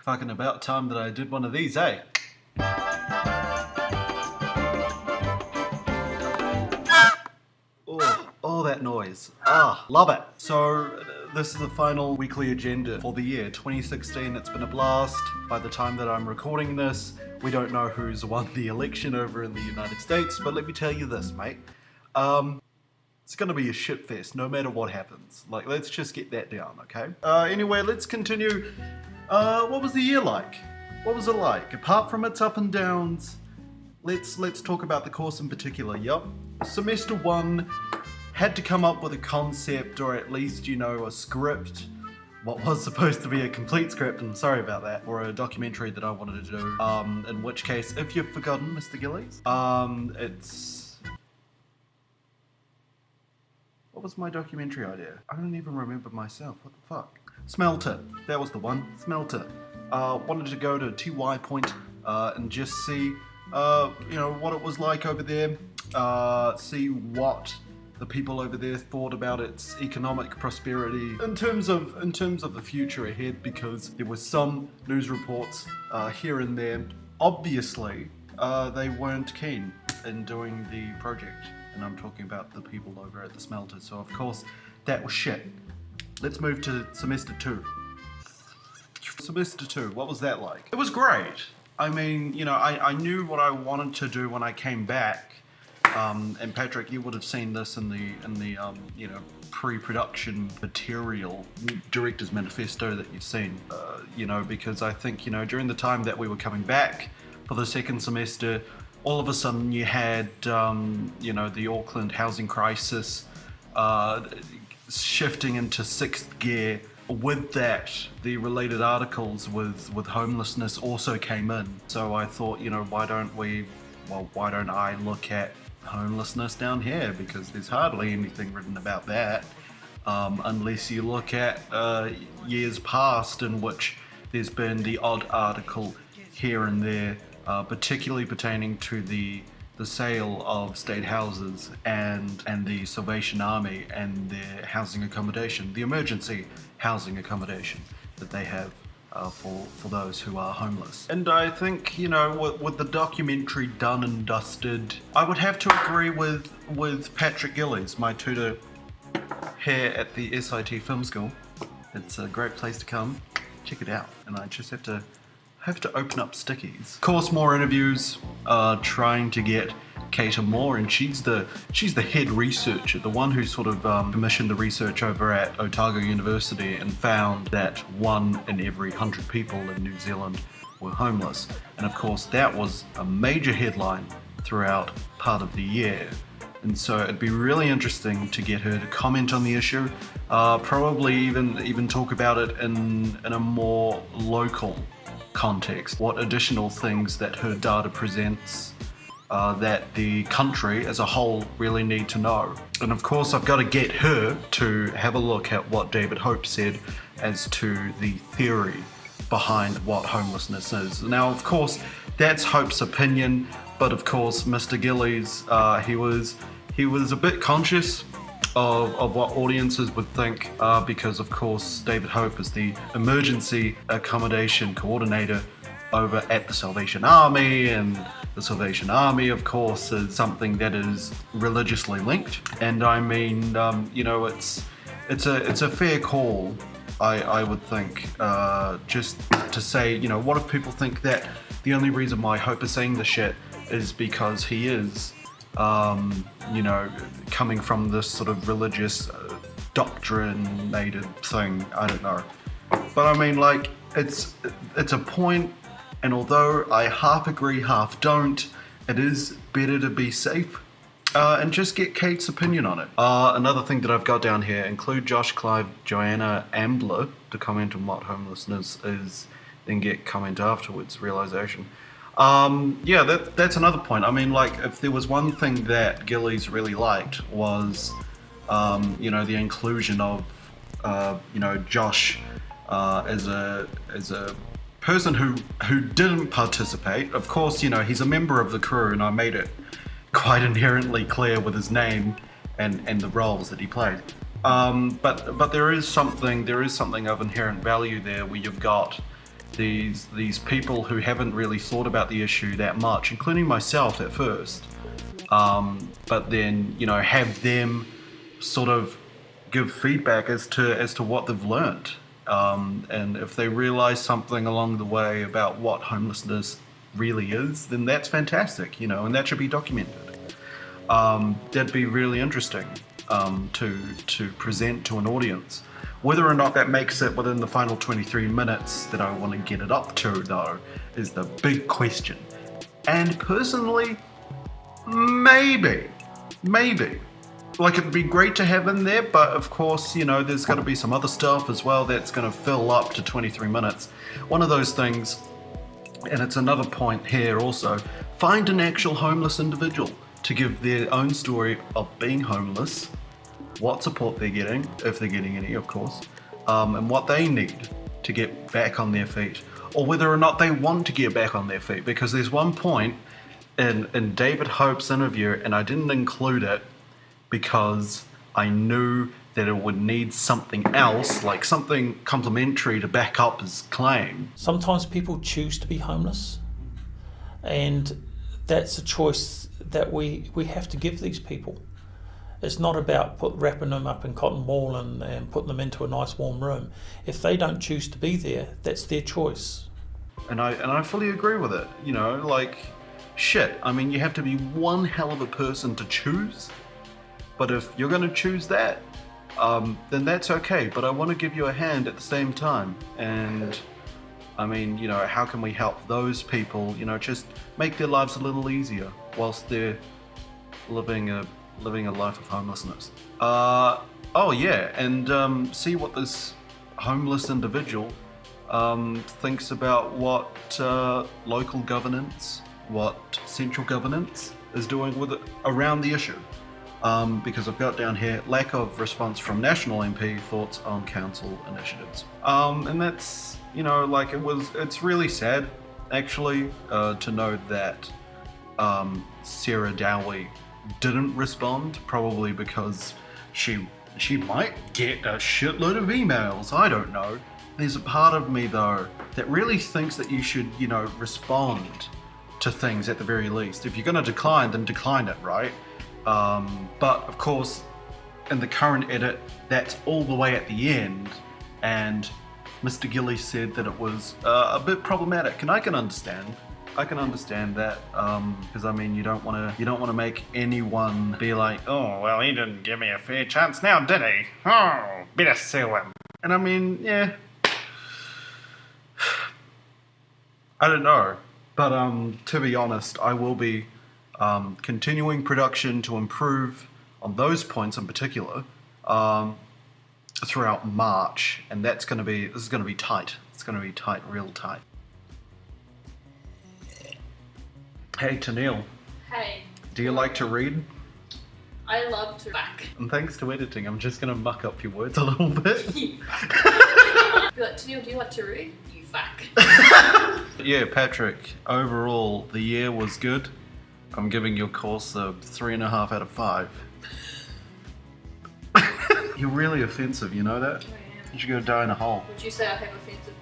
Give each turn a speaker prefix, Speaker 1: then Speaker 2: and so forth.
Speaker 1: Fucking about time that I did one of these, eh? Oh, that noise. Love it. So, this is the final weekly agenda for the year 2016. It's been a blast. By the time that I'm recording this, we don't know who's won the election over in the United States, but let me tell you this, mate. It's gonna be a shitfest no matter what happens. Like, let's just get that down, okay? Anyway, let's continue. What was the year like? What was it like? Apart from its up and downs, let's talk about the course in particular. Yup. Semester 1 had to come up with a concept, or at least, you know, a script. What was supposed to be a complete script, and sorry about that, or a documentary that I wanted to do. In which case, if you've forgotten, Mr. Gillies, what was my documentary idea? I don't even remember myself. What the fuck? Smelter. That was the one. Smelter. Wanted to go to TY Point and just see, you know, what it was like over there. See what the people over there thought about its economic prosperity in terms of the future ahead, because there were some news reports here and there. Obviously, they weren't keen in doing the project, and I'm talking about the people over at the smelter. So of course, that was shit. Let's move to semester 2. Semester 2, what was that like? It was great. I mean, you know, I knew what I wanted to do when I came back. And Patrick, you would have seen this in the you know, pre-production material, director's manifesto that you've seen. You know, because I think, you know, during the time that we were coming back for the second semester, all of a sudden you had, you know, the Auckland housing crisis shifting into sixth gear. With that, the related articles with homelessness also came in. So I thought, you know, why don't I look at homelessness down here, because there's hardly anything written about that, unless you look at years past in which there's been the odd article here and there, particularly pertaining to the sale of state houses and the Salvation Army and their housing accommodation, the emergency housing accommodation that they have for those who are homeless. And I think, you know, with the documentary done and dusted, I would have to agree with Patrick Gillies, my tutor here at the SIT Film School. It's a great place to come, check it out, and I just have to open up stickies. Of course, more interviews, trying to get Kata Moore, and she's the head researcher, the one who sort of commissioned the research over at Otago University and found that 1 in every 100 people in New Zealand were homeless. And of course, that was a major headline throughout part of the year. And so it'd be really interesting to get her to comment on the issue, probably even talk about it in a more local context. What additional things that her data presents that the country as a whole really need to know. And of course, I've got to get her to have a look at what David Hope said as to the theory behind what homelessness is. Now, of course, that's Hope's opinion, but of course, Mr. Gillies, he was a bit conscious of what audiences would think, because of course David Hope is the emergency accommodation coordinator over at the Salvation Army, and the Salvation Army of course is something that is religiously linked. And I mean, you know, it's a fair call, I would think, just to say, you know, what if people think that the only reason why Hope is saying this shit is because he is you know, coming from this sort of religious doctrinated thing. I don't know, but I mean, like, it's a point, and although I half agree, half don't, it is better to be safe and just get Kate's opinion on it. Another thing that I've got down here: include Josh Clive, Joanna Ambler to comment on what homelessness is, then get comment afterwards, realization. Yeah, that's another point. I mean, like, if there was one thing that Gillies really liked was, you know, the inclusion of, you know, Josh as a person who didn't participate. Of course, you know, he's a member of the crew, and I made it quite inherently clear with his name and the roles that he played. But there is something of inherent value there, where you've got these people who haven't really thought about the issue that much, including myself at first, but then have them sort of give feedback as to what they've learned, and if they realize something along the way about what homelessness really is, then that's fantastic, and that should be documented. That'd be really interesting to present to an audience. Whether or not that makes it within the final 23 minutes that I want to get it up to, though, is the big question. And personally, maybe. Like, it'd be great to have in there, but of course, there's got to be some other stuff as well that's going to fill up to 23 minutes. One of those things, and it's another point here also, find an actual homeless individual to give their own story of being homeless, what support they're getting, if they're getting any, of course, and what they need to get back on their feet, or whether or not they want to get back on their feet. Because there's one point in David Hope's interview, and I didn't include it because I knew that it would need something else, like something complementary to back up his claim.
Speaker 2: Sometimes people choose to be homeless, and that's a choice that we have to give these people. It's not about wrapping them up in cotton wool and putting them into a nice warm room. If they don't choose to be there, that's their choice.
Speaker 1: And I fully agree with it. Shit, I mean, you have to be one hell of a person to choose. But if you're going to choose that, then that's okay. But I want to give you a hand at the same time. And I mean, how can we help those people, just make their lives a little easier whilst they're living a life of homelessness. And see what this homeless individual thinks about what local governance, what central governance is doing with it around the issue. Because I've got down here, lack of response from National MP, thoughts on council initiatives. And that's, it's really sad, actually, to know that Sarah Dowie didn't respond, probably because she might get a shitload of emails, I don't know. There's a part of me, though, that really thinks that you should, respond to things at the very least. If you're going to decline, then decline it, right? But of course, in the current edit, that's all the way at the end, and Mr. Gilly said that it was a bit problematic, and I can understand that, because I mean, you don't want to make anyone be like, oh, well, he didn't give me a fair chance now, did he? Oh, better sue him. And I mean, yeah, I don't know, but to be honest, I will be continuing production to improve on those points in particular throughout March, and this is going to be tight. It's going to be tight, real tight. Hey, Tennille.
Speaker 3: Hey.
Speaker 1: Do you like to read?
Speaker 3: I love to back.
Speaker 1: And thanks to editing, I'm just going to muck up your words a little bit.
Speaker 3: Tennille, do you like to read? You fuck.
Speaker 1: Yeah, Patrick, overall, the year was good. I'm giving your course a 3.5 out of 5. You're really offensive, you know that?
Speaker 3: I am.
Speaker 1: You should go die in a hole.
Speaker 3: Would you say I have offensive